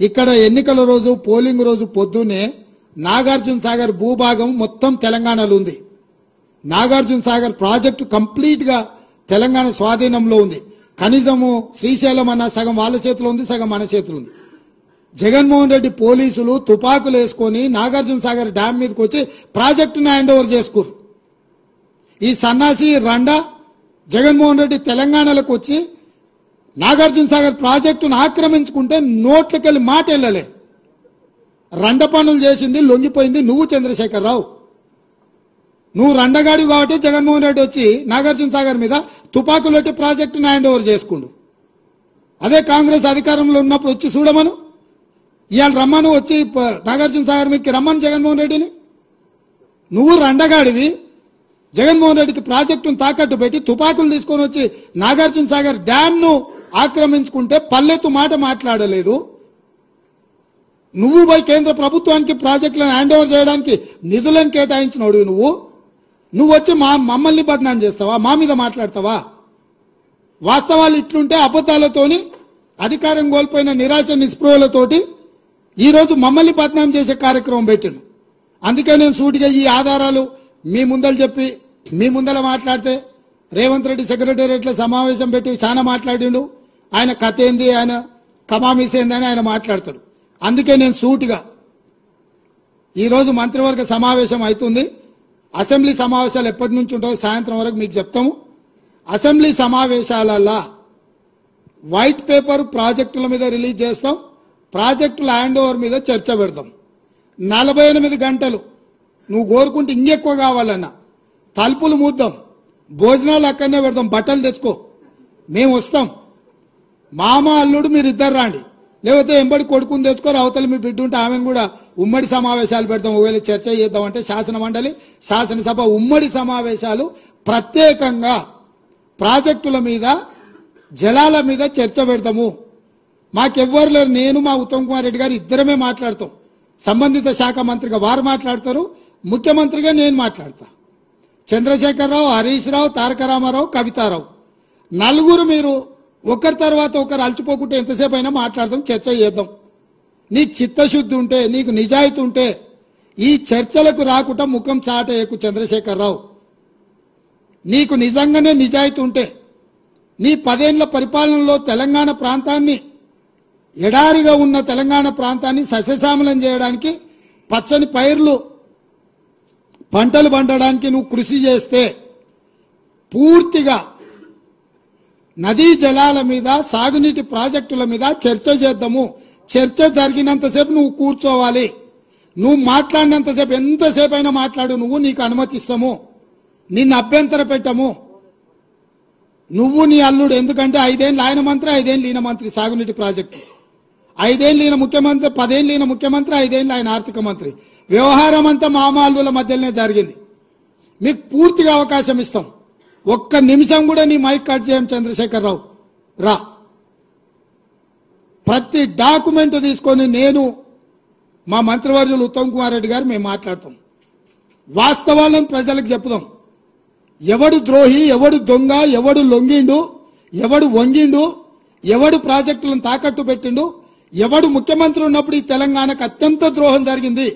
ఇక్కడ ఎన్నికల రోజు పోలింగ్ రోజు పొద్దున్నే నాగార్జున సాగర్ భూభాగం మొత్తం తెలంగాణలో ఉంది. నాగార్జున సాగర్ ప్రాజెక్టు కంప్లీట్ గా తెలంగాణ స్వాధీనంలో ఉంది. కనీసము శ్రీశైలం అన్న సగం వాళ్ళ చేతిలో ఉంది, సగం మన చేతిలో ఉంది. జగన్మోహన్ రెడ్డి పోలీసులు తుపాకులు వేసుకొని నాగార్జున సాగర్ డ్యాం మీదకి వచ్చి ప్రాజెక్టును హ్యాండ్ ఓవర్ చేసుకురు. ఈ సన్నాసి రండా జగన్మోహన్ రెడ్డి తెలంగాణలోకి వచ్చి నాగార్జున సాగర్ ప్రాజెక్టును ఆక్రమించుకుంటే నోట్లకెళ్ళి మాట వెళ్ళలే. రండ పనులు చేసింది లొంగిపోయింది నువ్వు చంద్రశేఖరరావు. నువ్వు రండగాడి కాబట్టి జగన్మోహన్ రెడ్డి వచ్చి నాగార్జున సాగర్ మీద తుపాకులు పెట్టి ప్రాజెక్టును హ్యాండ్ ఓవర్ చేసుకుండు. అదే కాంగ్రెస్ అధికారంలో ఉన్నప్పుడు వచ్చి చూడమను, ఇవాళ రమ్మను, వచ్చి నాగార్జున సాగర్ మీదకి రమ్మను జగన్మోహన్ రెడ్డిని. నువ్వు రండగాడివి, జగన్మోహన్ రెడ్డికి ప్రాజెక్టును తాకట్టు పెట్టి తుపాకులు తీసుకొని వచ్చి నాగార్జున సాగర్ డ్యామ్ ను ఆక్రమించుకుంటే పల్లెత్తు మాట మాట్లాడలేదు. నువ్వు పోయి కేంద్ర ప్రభుత్వానికి ప్రాజెక్టులను హ్యాండ్ ఓవర్ చేయడానికి నిధులను కేటాయించినోడు నువ్వు వచ్చి మమ్మల్ని బదనాం చేస్తావా, మా మీద మాట్లాడతావా? వాస్తవాలు ఇట్లుంటే అబద్ధాలతోని అధికారం కోల్పోయిన నిరాశ నిస్పృహలతోటి ఈరోజు మమ్మల్ని బదనాం చేసే కార్యక్రమం పెట్టాను. అందుకే నేను సూటిగా ఈ ఆధారాలు మీ ముందలు చెప్పి మీ ముందల మాట్లాడితే రేవంత్ రెడ్డి సెక్రటేరియట్లో సమావేశం పెట్టి చాలా మాట్లాడిండు. ఆయన కథ ఏంది, ఆయన కమామిస్ ఏంది అని ఆయన మాట్లాడతాడు. అందుకే నేను సూటిగా ఈరోజు మంత్రివర్గ సమావేశం అవుతుంది. అసెంబ్లీ సమావేశాలు ఎప్పటి నుంచి ఉంటాయో సాయంత్రం వరకు మీకు చెప్తాము. అసెంబ్లీ సమావేశాలలో వైట్ పేపర్ ప్రాజెక్టుల మీద రిలీజ్ చేస్తాం, ప్రాజెక్టుల హ్యాండ్ ఓవర్ మీద చర్చ పెడతాం. 48 గంటలు నువ్వు కోరుకుంటే ఇంకెక్కువ కావాలన్నా తలుపులు మూద్దాం, భోజనాలు అక్కడనే పెడతాం, బట్టలు తెచ్చుకో, మేము వస్తాం. మామ అల్లుడు మీరు ఇద్దరు రాండి, లేకపోతే ఎంబడి కొడుకుని తెచ్చుకోరు, అవతల మీ బిడ్డ ఉంటే ఆమెను కూడా ఉమ్మడి సమావేశాలు పెడతాం. ఒకవేళ చర్చ చేద్దామంటే శాసన మండలి శాసనసభ ఉమ్మడి సమావేశాలు ప్రత్యేకంగా ప్రాజెక్టుల మీద జలాల మీద చర్చ పెడతాము. మాకెవ్వరు లేరు, నేను మా ఉత్తమ్ కుమార్ రెడ్డి గారు ఇద్దరమే మాట్లాడతాం. సంబంధిత శాఖ మంత్రిగా వారు మాట్లాడతారు, ముఖ్యమంత్రిగా నేను మాట్లాడతా. చంద్రశేఖరరావు, హరీష్ రావు, తారక రామారావు, కవితారావు నలుగురు మీరు ఒకరి తర్వాత ఒకరు అలచిపోకుంటే ఎంతసేపు అయినా మాట్లాడదాం, చర్చ చేద్దాం. నీకు చిత్తశుద్ధి ఉంటే, నీకు నిజాయితీ ఉంటే ఈ చర్చలకు రాకుండా ముఖం చాటేయకు చంద్రశేఖరరావు. నీకు నిజంగానే నిజాయితీ ఉంటే నీ 10 ఏళ్ల పరిపాలనలో తెలంగాణ ప్రాంతాన్ని, ఎడారిగా ఉన్న తెలంగాణ ప్రాంతాన్ని సస్యశ్యామలం చేయడానికి, పచ్చని పైర్లు పంటలు పండడానికి నువ్వు కృషి చేస్తే పూర్తిగా నదీ జలాల మీద, సాగునీటి ప్రాజెక్టుల మీద చర్చ చేద్దాము. చర్చ జరిగినంతసేపు నువ్వు కూర్చోవాలి. నువ్వు మాట్లాడినంతసేపు ఎంతసేపు అయినా మాట్లాడు, నువ్వు నీకు అనుమతిస్తాము, నిన్ను అభ్యంతర పెట్టము. నువ్వు నీ అల్లుడు, ఎందుకంటే 5 ఏళ్ళు ఆయన మంత్రి, 5 ఏళ్ళు ఈయన మంత్రి సాగునీటి ప్రాజెక్టు, 5 ఏళ్ళు ఈయన ముఖ్యమంత్రి, 10 ఏళ్ళు ఈయన ముఖ్యమంత్రి, 5 ఏళ్ళు ఆయన ఆర్థిక మంత్రి. వ్యవహారం అంతా మామ అల్లుల మధ్యలోనే జరిగింది. మీకు పూర్తిగా అవకాశం ఇస్తాం. ఒక్క నిమిషం కూడా నీ మైక్ కట్ చేయం చంద్రశేఖరరావు, రా. ప్రతి డాక్యుమెంట్ తీసుకొని నేను మా మంత్రివర్యులు ఉత్తమ్ కుమార్ రెడ్డి గారు మేము మాట్లాడతాం. వాస్తవాలను ప్రజలకు చెప్పుదాం. ఎవడు ద్రోహి, ఎవడు దొంగ, ఎవడు లొంగిండు, ఎవడు వంగిండు, ఎవడు ప్రాజెక్టులను తాకట్టు పెట్టిండు, ఎవడు ముఖ్యమంత్రి ఉన్నప్పుడు ఈ తెలంగాణకు అత్యంత ద్రోహం జరిగింది.